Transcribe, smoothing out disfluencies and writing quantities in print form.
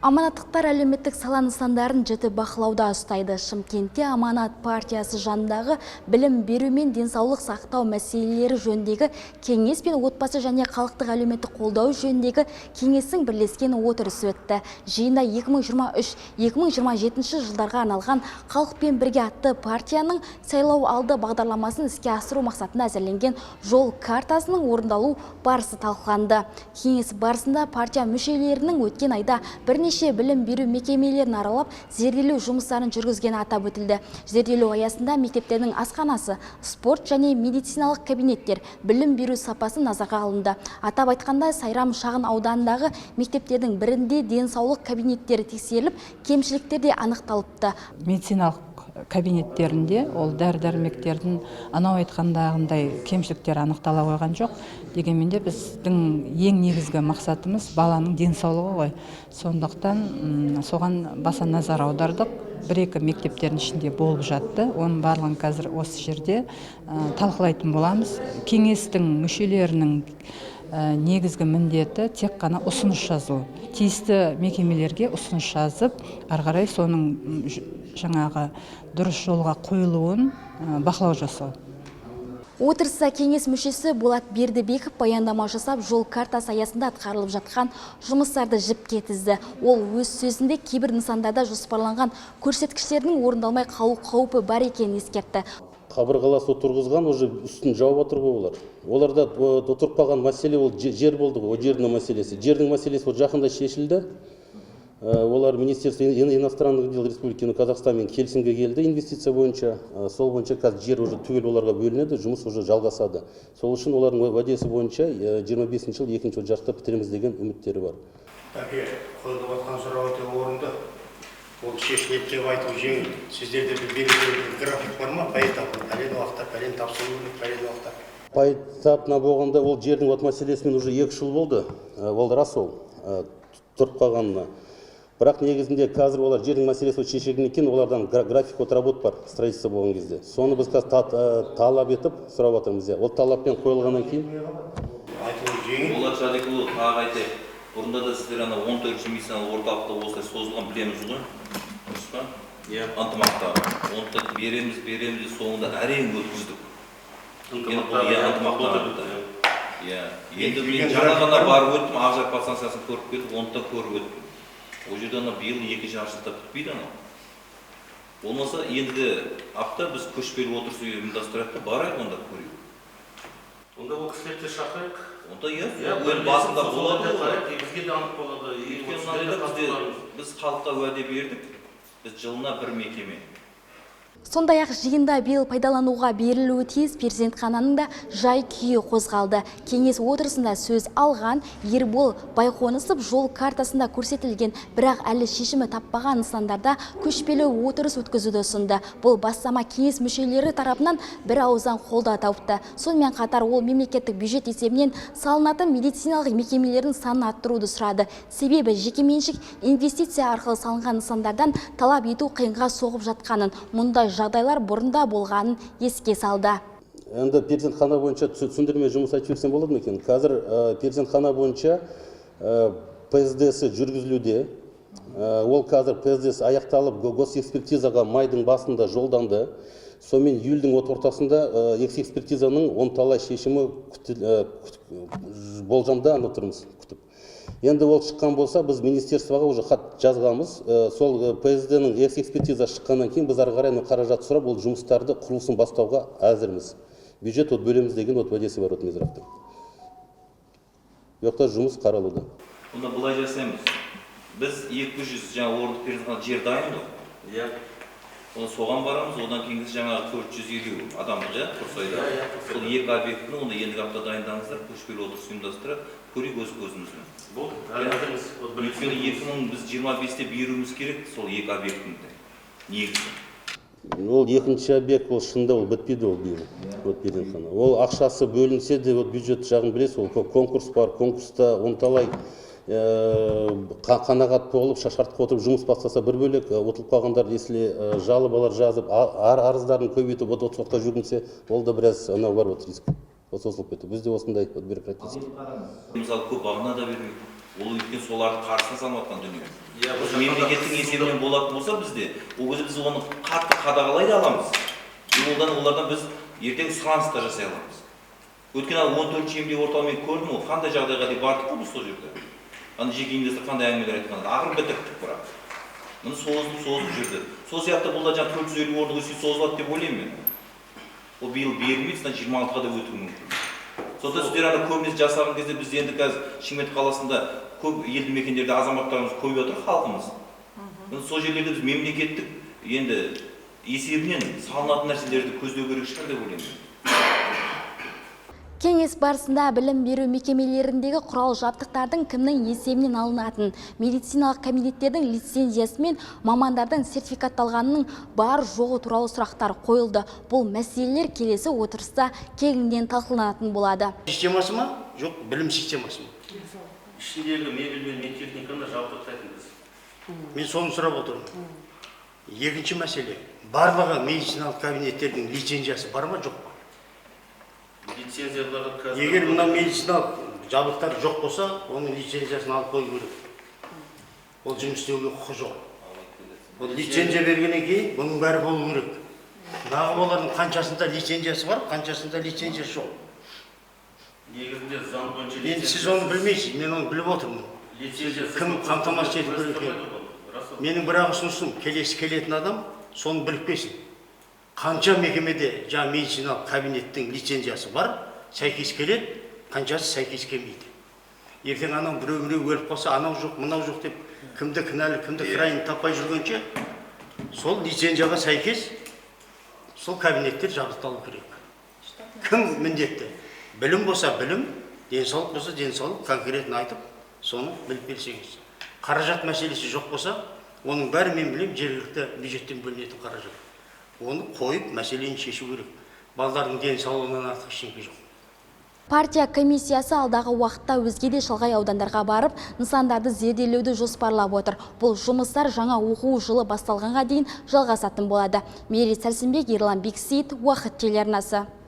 Аманаттықтар әлеуметтік сала нысандарын жіті бақылауда ұстайды. Шымкентте Аманат партиясы жанындағы білім беру мен денсаулық сақтау мәселелері жөніндегі кеңес пен отбасы және халықтық әлеуметтік қолдау жөніндегі кеңестің бірлескен отырысы өтті. Жиында 2023-2027 жылдарға арналған халықпен бірге атты партияның сайлау алды бағдарламасын іске асыру мақсатында әзірленген жол картасының орындалу барысы талқыланды. Кеңес барысында партия мүшелерінің өткен айда бірнеше білім беру мекемелерін аралап, зерделеу жұмыстарын жүргізгені атап өтілді. Зерделеу аясында мектептердің асханасы, спорт және медициналық кабинеттер, білім беру сапасы назарға алынды. Атап айтқанда, Сайрам шағын ауданындағы мектептердің бірінде денсаулық кабинеттері тексеріліп, кемшіліктер де анықталыпты. Медициналық кабинеттерінде ол дәрі-дәрмектердің анау айтқандағындай кемшіліктер анықтала қойған жоқ. Дегенмен де біздің ең негізгі мақсатымыз баланың денсаулығы ғой. Сондықтан соған баса назар аудардық. Бір-екі мектептердің ішінде болып жатты. Оның барлығын қазір осы жерде талқылайтын боламыз. Кеңестің мүшелерінің негізгі міндеті тек қана ұсыныс жазу. Тиісті мекемелерге ұсыныс жазып, ары қарай соның жаңағы дұрыс жолға қойылуын бақылау жасау. Отырыста кеңес мүшесі Болат Бердібеков баяндама жасап, жол картасы аясында атқарылып жатқан жұмыстарды жіпке тізді. Ол өз сөзінде кейбір нысандарда жоспарланған көрсеткіштердің орындалмай қалу қаупі бар екенін ескертті. Қабырғалас отырғызған, уже үстін жауып отыр ғой олар. Оларда отырып қалған мәселе ол жер болды ғой, жердің мәселесі. Жердің мәселесі ол жақында шешілді. Олар Министерство иностранных дел Республики Казахстанмен келісімге келді инвестиция бойынша. Сол бойынша қазір жер уже түгел оларға бөлінеді, жұмыс уже жалғасады. Сол үшін олардың уәдесі бойынша 25 жыл 2-ші жарықта бітіреміз деген үміттері бар. Қойылып отқан сұрақ өте орынды. Ол шешіледі деп айту жеңіл. Сіздерде бір белгілі график бар ма? По этапу, пәлен уақытта, пәлен тапсыру керек, пәлен уақытта. По этапна болғанда ол жердің мәселесімен уже 2 жыл болды. Ол рас ол тұрып қалғанына. Бірақ негізінде қазір олар жердің мәселесі шешілген екен, олардан график отработа бар строительство болған кезде. Соны біз қазір талап етіп сұрап отырмыз. Ол талаппен қойылғаннан кейін айтылу жеңіл. Олар жадекұлы тағы айтайық. Бұрында да сіздер 14-ші медициналық орталықта осылай созылған білеміз ғой. Дұрыс па? Иә. Ынтымақтағы. Оны береміз, соңында әрең өткіздік. Ынтымақтағы. Иә. Енді мен жаңа ғана барып өттім, Ақжар подстанциясын көріп кетіп, оны да көріп өттім. Ол жерде биыл 2 жылда бітпейді анау. Болмаса енді апта біз көшпелі отырыс ұйымдастырайық та барайық онда көрейік. Онда ол кісілерді шақырайық. Онда ел басында болады. Бізге де анық болады. Біз халыққа уәде бердік. Біз жылына 1 мекеме. Сондай-ақ жиында биыл пайдалануға берілуі тиіс перзентхананың да жай күйі қозғалды. Кеңес отырысында сөз алған Ербол Байқонысов жол картасында көрсетілген, бірақ әлі шешімі таппаған нысандарда көшпелі отырыс өткізуді ұсынды. Бұл бастама кеңес мүшелері тарапынан бір ауыздан қолдау тапты. Сонымен қатар ол мемлекеттік бюджет есебінен салынатын медициналық мекемелердің санын арттыруды сұрады. Себебі жекеменшік инвестиция арқылы салынған нысандардан талап ету қиынға соғып жатқанын, мұндай жағдайлар бұрында болғанын еске салды. Енді перзентхана бойынша түсіндірме жұмыс айтып берсем болады ма екен? Қазір перзентхана бойынша ПСД-сі жүргізілуде. Ол қазір ПСД-сі аяқталып, госэкспертизаға майдың басында жолданды. Сонымен июльдің ортасында экспертизаның оңтайлы шешімі болжамда отырмыз күтіп. Енді ол шыққан болса, біз министерствоға уже хат жазғамыз. Сол ПСД-ның экспертиза шыққаннан кейін біз ары қарай қаражат сұрап, ол жұмыстарды құрылысын бастауға әзірміз. Бюджет бөлеміз деген уәдесі бар Мизрақтың. Жоқта жұмыс қаралуда. Онда былай жасаймыз. Біз 200 жаңа орындық перзентхана жер дайын ғой. Иә. Оны соған барамыз, одан кейін жаңағы 450 адамды Құрсайда. Сол 2 объектіні онда ендігі апта дайындаңыздар, көшпелі отырыс ұйымдастырып, көрейік өз көзімізбен. Болды. Өйткені 2025-те беруіміз керек сол 2 объектіні негізі. Ол 2-ші объект, ол шында ол бітпейді ол перзентхана. Ол ақшасы бөлінсе де бюджет жағын білесіз, ол конкурс бар, конкурста онталай қанағат толып, шартқа отырып жұмыс бастаса бір бөлек, отылып қалғандар есіле жалобалар жазып, арыздарын көбейтіп, сотқа жүргінсе, ол да біраз анау бар риск. Созылып кетті. Бізде осындай бюрократический. Мысалы көп бағына да бермейді. Ол өйткені соларды қарсына салып жатқан дүние. Мемлекеттің есебінен болатын болса бізде, ол кезде біз оны қатты қадағалай да аламыз. Олардан біз ертең сұраныс та жасай аламыз. Өйткені 14-ші емдеу орталығымен көрдім, ол қандай жағдайға дейін бардық қой біз сол жерде. Ана жеке инвестор қандай әңгімелер айтқан, ақырын бітірдік бірақ. Міне созылып жүрді. Сол сияқты бұл да 450 орындық өсіп созылады деп ойлаймын мен. Ол биыл берілмейді, 26-ға да өтуі мүмкін. Сондықтан сіздер ана көбінесе жасаған кезде біз енді қазір Шымкент қаласында көп елді мекендерде азаматтарымыз көбейіп отыр, халқымыз. Сол жерлерде біз мемлекеттік енді есебінен салынатын нәрселерді көздеу керек шығар деп ойлаймын. Кеңес барысында білім беру мекемелеріндегі құрал жабдықтардың кімнің есебінен алынатын, медициналық кабинеттердің лицензиясы мен мамандардың сертификатталғанының бар жоғы туралы сұрақтар қойылды. Бұл мәселелер келесі отырыста кеңінен талқыланатын болады. Системасы ма? Жоқ, білім системасы ма? Ішіндегі мебель мен медтехниканы жабдықтайтынбыз. Мен соны сұрап отырмын. Екінші мәселе, барлығы медициналық кабинеттердің лицензиясы бар ма, жоқ па? Егер мына медициналық жабдықтар жоқ болса, оның лицензиясын алып қою керек. Ол жұмыс істеуге құқы жоқ. Ол лицензия бергеннен кейін бұның бәрі болу керек. Нағып олардың қаншасында лицензиясы бар, қаншасында лицензиясы жоқ. Негізінде заң бойынша Енді сіз оны білмейсіз, мен оны біліп отырмын. Кім қамтамасыз етіп керек? Менің бір ұсынысым, келесі келетін адам соны біліп келсін. Қанша мекемеде жаңа медициналық кабинеттің лицензиясы бар, сәйкес келеді, қаншасы сәйкес келмейді. Ертең анау біреу өліп қалса, анау жоқ, мынау жоқ деп кімді кінәлі, кімді қырайын таппай жүргенше, сол лицензияға сәйкес сол кабинеттер жабдықталу керек. Кім міндетті? Білім болса білім, денсаулық болса денсаулық, конкретно айтып, соны біліп берсеңіз. Қаражат мәселесі жоқ болса, оның бәрі мен білем, жергілікті бюджеттен бөлінетін қаражат. Оны қойып, мәселені шешу керек. Балалардың денсаулығынан артық ештеңе жоқ. Партия комиссиясы алдағы уақытта өзге де шалғай аудандарға барып, нысандарды зерделеуді жоспарлап отыр. Бұл жұмыстар жаңа оқу жылы басталғанға дейін жалғасатын болады. Мерей Сәрсенбек, Ерлан Бексейіт, Уақыт телеарнасы.